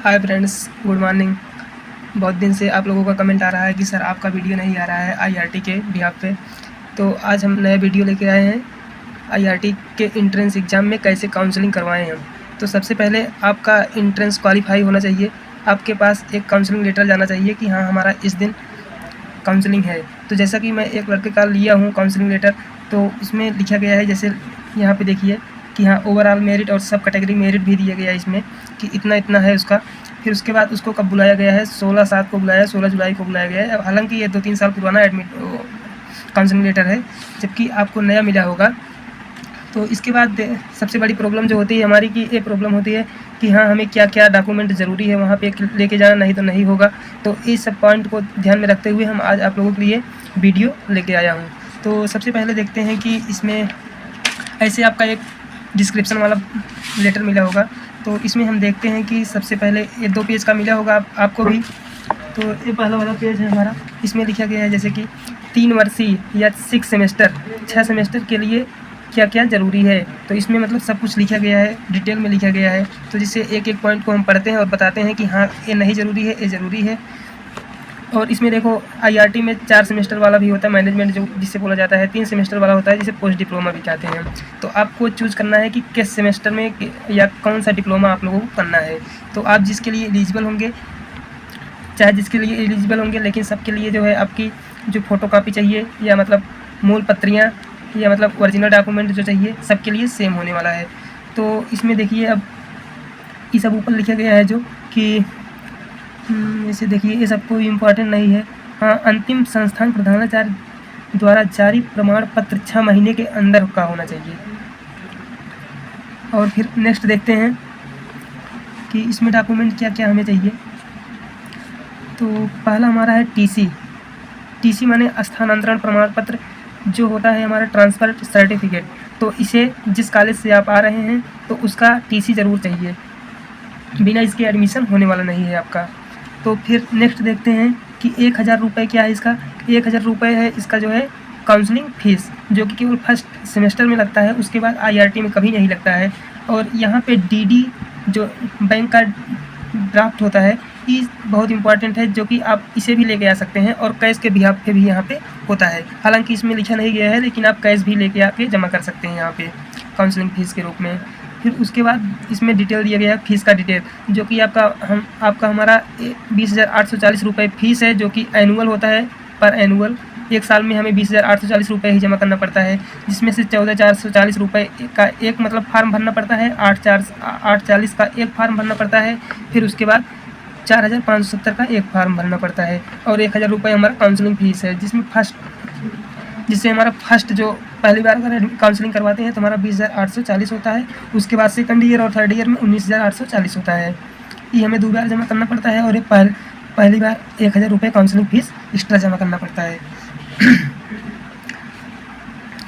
Hi friends, good morning. बहुत दिन से आप लोगों का कमेंट आ रहा है कि सर आपका वीडियो नहीं आ रहा है आईआरटी के बिहाफ पे। तो आज हम नया वीडियो लेके आए हैं आईआरटी के एंट्रेंस एग्ज़ाम में कैसे काउंसलिंग करवाएं हम। तो सबसे पहले आपका एंट्रेंस क्वालिफाई होना चाहिए। आपके पास एक काउंसलिंग लेटर जाना चाहिए कि हाँ हमारा इस दिन काउंसलिंग है। तो जैसा कि मैं एक लड़के का लिया हूँ काउंसलिंग लेटर, तो इसमें लिखा गया है, जैसे यहाँ पे देखिए कि हाँ ओवरऑल मेरिट और सब कैटेगरी मेरिट भी दिया गया है इसमें कि इतना इतना है उसका। फिर उसके बाद उसको कब बुलाया गया है, 16/7 को बुलाया है, 16 जुलाई को बुलाया गया है। हालांकि ये 2-3 साल पुराना एडमिट काउंसलिंग लेटर है, जबकि आपको नया मिला होगा। तो इसके बाद सबसे बड़ी प्रॉब्लम जो होती है हमारी कि ये प्रॉब्लम होती है कि हाँ हमें क्या क्या डॉक्यूमेंट ज़रूरी है वहाँ पे लेके जाना, नहीं तो नहीं होगा। तो इस सब पॉइंट को ध्यान में रखते हुए हम आज आप लोगों के लिए वीडियो लेके आया हूँ। तो सबसे पहले देखते हैं कि इसमें ऐसे आपका एक डिस्क्रिप्शन वाला लेटर मिला होगा। तो इसमें हम देखते हैं कि सबसे पहले ये 2 पेज का मिला होगा आपको भी। तो ये पहला वाला पेज है हमारा, इसमें लिखा गया है जैसे कि 3 वर्षीय या 6 सेमेस्टर 6 सेमेस्टर के लिए क्या क्या ज़रूरी है। तो इसमें मतलब सब कुछ लिखा गया है, डिटेल में लिखा गया है। तो जिससे एक एक पॉइंट को हम पढ़ते हैं और बताते हैं कि हाँ ये नहीं ज़रूरी है, ये ज़रूरी है। और इसमें देखो आईआरटी में 4 सेमेस्टर वाला भी होता है मैनेजमेंट, जो जिसे बोला जाता है, 3 सेमेस्टर वाला होता है जिसे पोस्ट डिप्लोमा भी कहते हैं। तो आपको चूज़ करना है कि किस सेमेस्टर में या कौन सा डिप्लोमा आप लोगों को करना है। तो आप जिसके लिए एलिजिबल होंगे, चाहे जिसके लिए एलिजिबल होंगे, लेकिन सबके लिए जो है आपकी जो फ़ोटोकॉपी चाहिए या मतलब मूल पत्रियाँ या मतलब ओरिजिनल डॉक्यूमेंट जो चाहिए सबके लिए सेम होने वाला है। तो इसमें देखिए अब ये सब ऊपर लिखा गया है जो कि इसे देखिए ये सब कोई इम्पोर्टेंट नहीं है। हाँ, अंतिम संस्थान प्रधानाचार्य द्वारा जारी प्रमाण पत्र 6 महीने के अंदर का होना चाहिए। और फिर नेक्स्ट देखते हैं कि इसमें डॉक्यूमेंट क्या क्या हमें चाहिए। तो पहला हमारा है टीसी माने स्थानांतरण प्रमाण पत्र, जो होता है हमारा ट्रांसफ़र सर्टिफिकेट। तो इसे जिस कॉलेज से आप आ रहे हैं तो उसका टीसी ज़रूर चाहिए, बिना इसके एडमिशन होने वाला नहीं है आपका। तो फिर नेक्स्ट देखते हैं कि 1000 रुपये क्या है इसका। 1000 रुपये है इसका जो है काउंसलिंग फ़ीस, जो कि केवल फर्स्ट सेमेस्टर में लगता है, उसके बाद आईआरटी में कभी नहीं लगता है। और यहाँ पे डीडी जो बैंक का ड्राफ्ट होता है ये बहुत इंपॉर्टेंट है, जो कि आप इसे भी लेके आ सकते हैं और कैश के बिहाफ पे भी यहाँ पे होता है। हालांकि इसमें लिखा नहीं गया है, लेकिन आप कैश भी लेके आके जमा कर सकते हैं यहाँ पे काउंसलिंग फ़ीस के रूप में। फिर उसके बाद इसमें डिटेल दिया गया है फ़ीस का डिटेल, जो कि आपका हमारा 20,840 रुपये फ़ीस है, जो कि एनुअल होता है। पर एनुअल 1 साल में हमें 20,840 रुपये ही जमा करना पड़ता है, जिसमें से 14,440 रुपये का एक मतलब फार्म भरना पड़ता है, 840 का एक फार्म भरना पड़ता है। फिर उसके बाद 4,570 का एक फार्म भरना पड़ता है। और 1,000 रुपये हमारा काउंसलिंग फ़ीस है, जिससे हमारा फर्स्ट जो पहली बार अगर काउंसलिंग करवाते हैं तो हमारा 20,840 होता है। उसके बाद सेकंड ईयर और थर्ड ईयर में 19,840 होता है। ये हमें 2 बार जमा करना पड़ता है और पहली बार 1,000 रुपये काउंसलिंग फ़ीस एक्स्ट्रा जमा करना पड़ता है।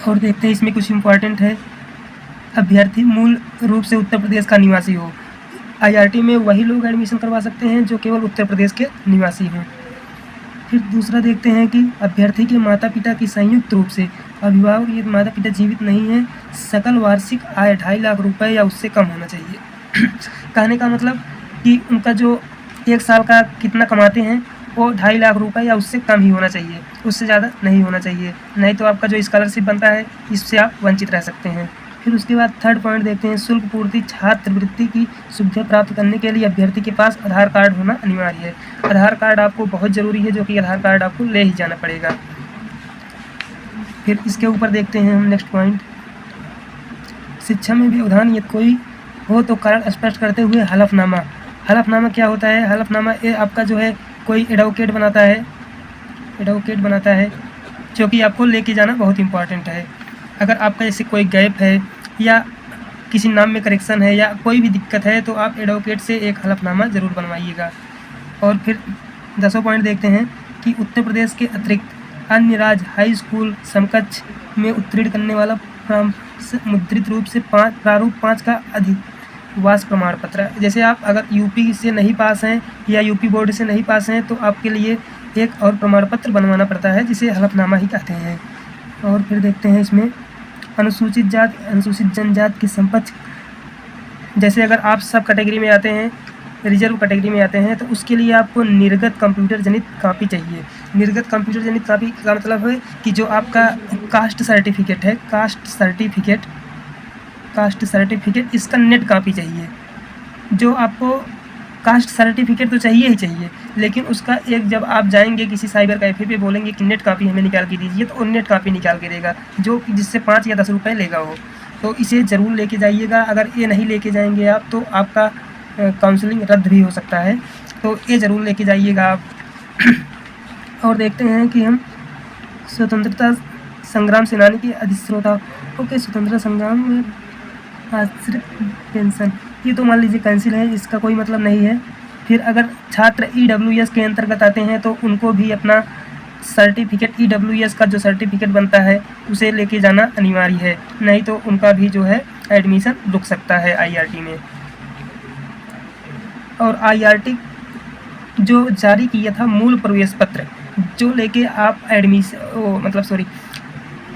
और देखते हैं इसमें कुछ इम्पॉर्टेंट है। अभ्यर्थी मूल रूप से उत्तर प्रदेश का निवासी हो। आईआरटी में वही लोग एडमिशन करवा सकते हैं जो केवल उत्तर प्रदेश के निवासी हों। फिर दूसरा देखते हैं कि अभ्यर्थी के माता पिता की संयुक्त रूप से, अभिभावक ये माता पिता जीवित नहीं हैं, सकल वार्षिक आय 2.5 लाख रुपये या उससे कम होना चाहिए। कहने का मतलब कि उनका जो 1 साल का कितना कमाते हैं वो 2.5 लाख रुपये या उससे कम ही होना चाहिए, उससे ज़्यादा नहीं होना चाहिए, नहीं तो आपका जो स्कॉलरशिप बनता है इससे आप वंचित रह सकते हैं। फिर उसके बाद थर्ड पॉइंट देखते हैं, शुल्क पूर्ति छात्रवृत्ति की सुविधा प्राप्त करने के लिए अभ्यर्थी के पास आधार कार्ड होना अनिवार्य है। आधार कार्ड आपको बहुत ज़रूरी है, जो कि आधार कार्ड आपको ले ही जाना पड़ेगा। फिर इसके ऊपर देखते हैं हम नेक्स्ट पॉइंट, शिक्षा में व्यवधान यदि कोई हो तो कारण स्पष्ट करते हुए हलफनामा। हलफनामा क्या होता है? हलफनामा ये आपका जो है कोई एडवोकेट बनाता है, जो कि आपको लेके जाना बहुत इंपॉर्टेंट है। अगर आपका जैसे कोई गैप है या किसी नाम में करेक्शन है या कोई भी दिक्कत है तो आप एडवोकेट से एक हलफनामा ज़रूर बनवाइएगा। और फिर 10वां पॉइंट देखते हैं कि उत्तर प्रदेश के अतिरिक्त अन्य राज्य हाई स्कूल समकक्ष में उत्तीर्ण करने वाला मुद्रित रूप से प्रारूप 5 का अधिवास प्रमाण पत्र। जैसे आप अगर यूपी से नहीं पास हैं या यूपी बोर्ड से नहीं पास हैं तो आपके लिए एक और प्रमाण पत्र बनवाना पड़ता है, जिसे हलफनामा ही कहते हैं। और फिर देखते हैं इसमें अनुसूचित जाति अनुसूचित जनजाति के समकक्ष, जैसे अगर आप सब कैटेगरी में आते हैं रिजर्व कैटेगरी में आते हैं तो उसके लिए आपको निर्गत कंप्यूटर जनित कापी चाहिए। निर्गत कंप्यूटर जनित कापी का मतलब है कि जो आपका कास्ट सर्टिफिकेट है, कास्ट सर्टिफिकेट इसका नेट कापी चाहिए। जो आपको कास्ट सर्टिफिकेट तो चाहिए ही चाहिए, लेकिन उसका एक, जब आप जाएंगे किसी साइबर कैफे पे बोलेंगे कि नेट कापी हमें निकाल के दीजिए, तो वो नेट कापी निकाल के देगा, जो जिससे 5 या 10 रुपये लेगा वो। तो इसे ज़रूर लेके जाइएगा। अगर ये नहीं लेके जाएंगे आप तो आपका काउंसलिंग रद्द भी हो सकता है, तो ये ज़रूर लेके जाइएगा आप। और देखते हैं कि हम स्वतंत्रता संग्राम सेनानी के अधिश्रोता। ओके, स्वतंत्रता संग्राम में आश्रित पेंशन, ये तो मान लीजिए कैंसिल है, इसका कोई मतलब नहीं है। फिर अगर छात्र EWS के अंतर्गत आते हैं तो उनको भी अपना सर्टिफिकेट, EWS का जो सर्टिफिकेट बनता है उसे लेके जाना अनिवार्य है, नहीं तो उनका भी जो है एडमिशन रुक सकता है IRT में। और IRT जो जारी किया था मूल प्रवेश पत्र, जो लेके आप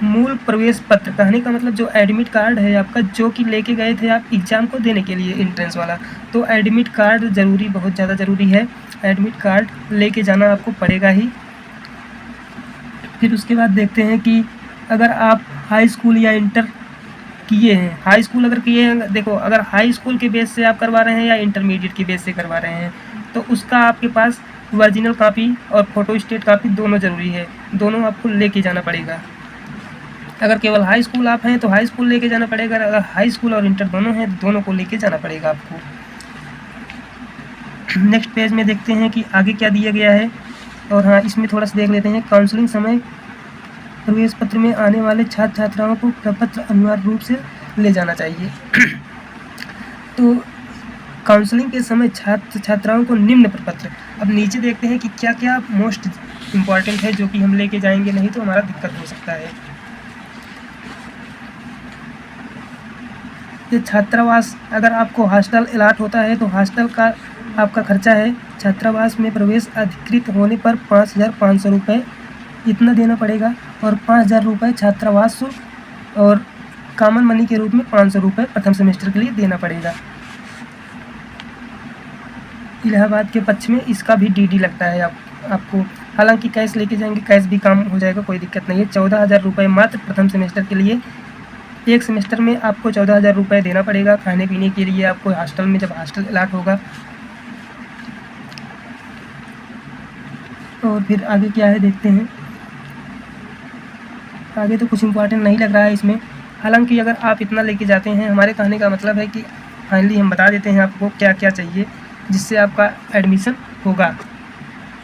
मूल प्रवेश पत्र, कहने का मतलब जो एडमिट कार्ड है आपका, जो कि लेके गए थे आप एग्ज़ाम को देने के लिए एंट्रेंस वाला, तो एडमिट कार्ड ज़रूरी, बहुत ज़्यादा ज़रूरी है। एडमिट कार्ड लेके जाना आपको पड़ेगा ही। फिर उसके बाद देखते हैं कि अगर आप हाई स्कूल या इंटर किए हैं, हाई स्कूल अगर किए हैं, देखो अगर हाई स्कूल के बेस से आप करवा रहे हैं या इंटरमीडिएट के बेस से करवा रहे हैं, तो उसका आपके पास ओरिजिनल कापी और फोटोस्टेट कापी दोनों ज़रूरी है, दोनों आपको लेके जाना पड़ेगा। अगर केवल हाई स्कूल आप हैं तो हाई स्कूल लेके जाना पड़ेगा, अगर हाई स्कूल और इंटर दोनों हैं तो दोनों को लेके जाना पड़ेगा आपको। नेक्स्ट पेज में देखते हैं कि आगे क्या दिया गया है। और हाँ, इसमें थोड़ा सा देख लेते हैं। काउंसलिंग समय प्रवेश पत्र में आने वाले छात्र छात्राओं को प्रपत्र अनिवार्य रूप से ले जाना चाहिए। तो काउंसलिंग के समय छात्र छात्राओं को निम्न प्रपत्र, अब नीचे देखते हैं कि क्या क्या मोस्ट इम्पॉर्टेंट है जो कि हम लेके जाएंगे, नहीं तो हमारा दिक्कत हो सकता है। ये छात्रावास, अगर आपको हॉस्टल अलॉट होता है तो हॉस्टल का आपका खर्चा है। छात्रावास में प्रवेश अधिकृत होने पर 5,500 रुपये इतना देना पड़ेगा, और 5,000 रुपये छात्रावास शुल्क और कॉमन मनी के रूप में 500 रुपये प्रथम सेमेस्टर के लिए देना पड़ेगा। इलाहाबाद के पक्ष में इसका भी DD लगता है आपको। हालांकि कैश लेके जाएंगे, कैश भी काम हो जाएगा, कोई दिक्कत नहीं है। 14,000 रुपये मात्र प्रथम सेमेस्टर के लिए। एक सेमेस्टर में आपको 14,000 रुपये देना पड़ेगा खाने पीने के लिए आपको हॉस्टल में, जब हॉस्टल अलॉट होगा। और फिर आगे क्या है देखते हैं। आगे तो कुछ इम्पोर्टेंट नहीं लग रहा है इसमें। हालांकि अगर आप इतना लेके जाते हैं, हमारे कहने का मतलब है कि फाइनली हम बता देते हैं आपको क्या क्या चाहिए जिससे आपका एडमिशन होगा।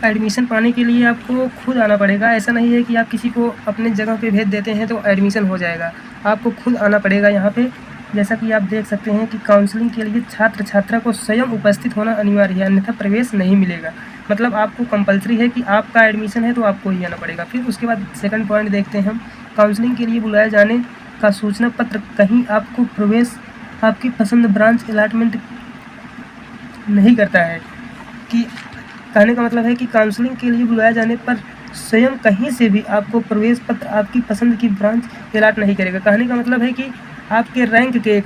एडमिशन पाने के लिए आपको खुद आना पड़ेगा। ऐसा नहीं है कि आप किसी को अपने जगह पे भेज देते हैं तो एडमिशन हो जाएगा, आपको खुद आना पड़ेगा यहाँ पे। जैसा कि आप देख सकते हैं कि काउंसलिंग के लिए छात्र छात्रा को स्वयं उपस्थित होना अनिवार्य है, अन्यथा प्रवेश नहीं मिलेगा। मतलब आपको कंपलसरी है कि आपका एडमिशन है तो आपको ही आना पड़ेगा। फिर उसके बाद सेकंड पॉइंट देखते हैं हम। काउंसलिंग के लिए बुलाए जाने का सूचना पत्र कहीं आपको प्रवेश आपकी पसंद ब्रांच अलॉटमेंट नहीं करता है। कि कहने का मतलब है कि काउंसलिंग के लिए बुलाए जाने पर स्वयं कहीं से भी आपको प्रवेश पत्र आपकी पसंद की ब्रांच अलॉट नहीं करेगा। कहने का मतलब है कि आपके रैंक के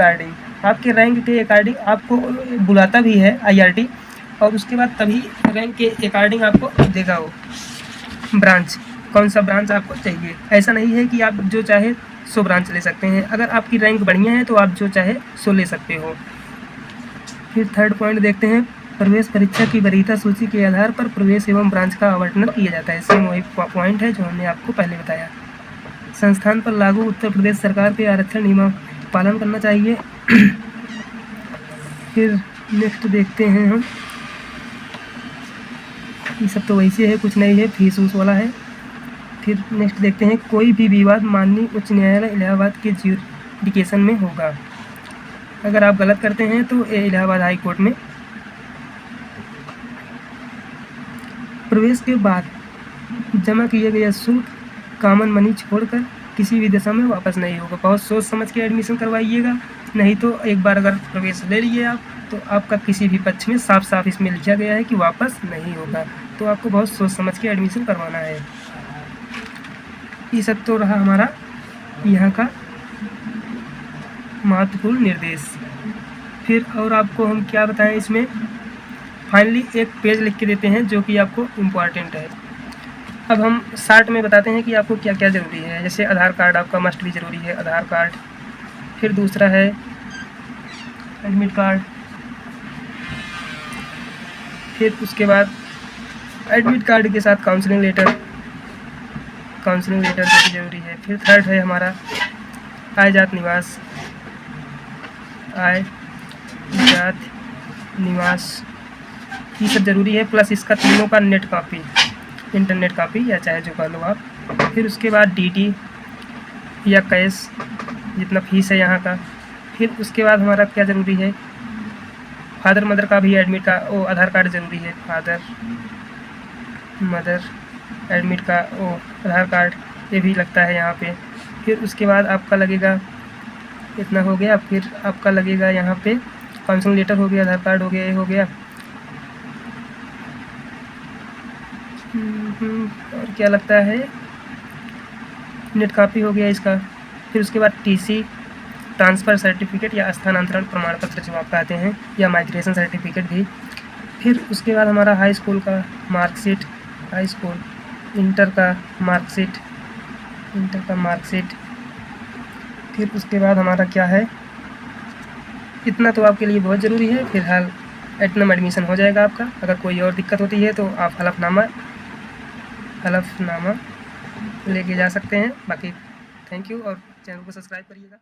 अकॉर्डिंग आपको बुलाता भी है IRT, और उसके बाद तभी रैंक के अकॉर्डिंग आपको देगा वो ब्रांच, कौन सा ब्रांच आपको चाहिए। ऐसा नहीं है कि आप जो चाहे सो ब्रांच ले सकते हैं। अगर आपकी रैंक बढ़िया है तो आप जो चाहे सो ले सकते हो। फिर थर्ड पॉइंट देखते हैं। प्रवेश परीक्षा की वरीयता सूची के आधार पर प्रवेश एवं ब्रांच का आवंटन किया जाता है। सेम वही पॉइंट है जो हमने आपको पहले बताया। संस्थान पर लागू उत्तर प्रदेश सरकार के आरक्षण नियमों का पालन करना चाहिए। फिर नेक्स्ट देखते हैं हम। ये सब तो वैसे है, कुछ नहीं है, फीस उस वाला है। फिर नेक्स्ट देखते हैं। कोई भी विवाद माननीय उच्च न्यायालय इलाहाबाद के ज्यूरिडिक्शन में होगा। अगर आप गलत करते हैं तो इलाहाबाद हाई कोर्ट में। प्रवेश के बाद जमा किया गया शुल्क कॉमन मनी छोड़कर किसी भी दशा में वापस नहीं होगा। बहुत सोच समझ के एडमिशन करवाइएगा, नहीं तो एक बार अगर प्रवेश ले लिए आप तो आपका किसी भी पक्ष में साफ साफ इसमें लिखा गया है कि वापस नहीं होगा। तो आपको बहुत सोच समझ के एडमिशन करवाना है। ये सब तो रहा हमारा यहाँ का महत्वपूर्ण निर्देश। फिर और आपको हम क्या बताएं इसमें फाइनली एक पेज लिख के देते हैं जो कि आपको इम्पॉर्टेंट है। अब हम शार्ट में बताते हैं कि आपको क्या क्या ज़रूरी है। जैसे आधार कार्ड आपका मस्ट भी ज़रूरी है, आधार कार्ड। फिर दूसरा है एडमिट कार्ड। फिर उसके बाद एडमिट कार्ड के साथ काउंसलिंग लेटर जो कि ज़रूरी है। फिर थर्ड है हमारा आय जात निवास, ये सब ज़रूरी है, प्लस इसका तीनों का नेट कॉपी, इंटरनेट कॉपी या चाहे जो कर लो आप। फिर उसके बाद डीटी या कैश जितना फीस है यहाँ का। फिर उसके बाद हमारा क्या ज़रूरी है, फादर मदर का भी एडमिट का आधार कार्ड ज़रूरी है, फादर मदर एडमिट का आधार कार्ड ये भी लगता है यहाँ पे। फिर उसके बाद आपका लगेगा, इतना हो गया। फिर आपका लगेगा यहाँ पे काउंसलिंग लेटर हो गया, आधार कार्ड हो गया, ये हो गया। और क्या लगता है, नेट कॉपी हो गया इसका। फिर उसके बाद टीसी, ट्रांसफ़र सर्टिफिकेट या स्थानांतरण प्रमाण पत्र जो आप कहते हैं, या माइग्रेशन सर्टिफिकेट भी। फिर उसके बाद हमारा हाई स्कूल का मार्कशीट, हाई स्कूल, इंटर का मार्कशीट। फिर उसके बाद हमारा क्या है, इतना तो आपके लिए बहुत ज़रूरी है। फिलहाल इतना में एडमिशन हो जाएगा आपका। अगर कोई और दिक्कत होती है तो आप हलफनामा लेके जा सकते हैं। बाकी थैंक यू, और चैनल को सब्सक्राइब करिएगा।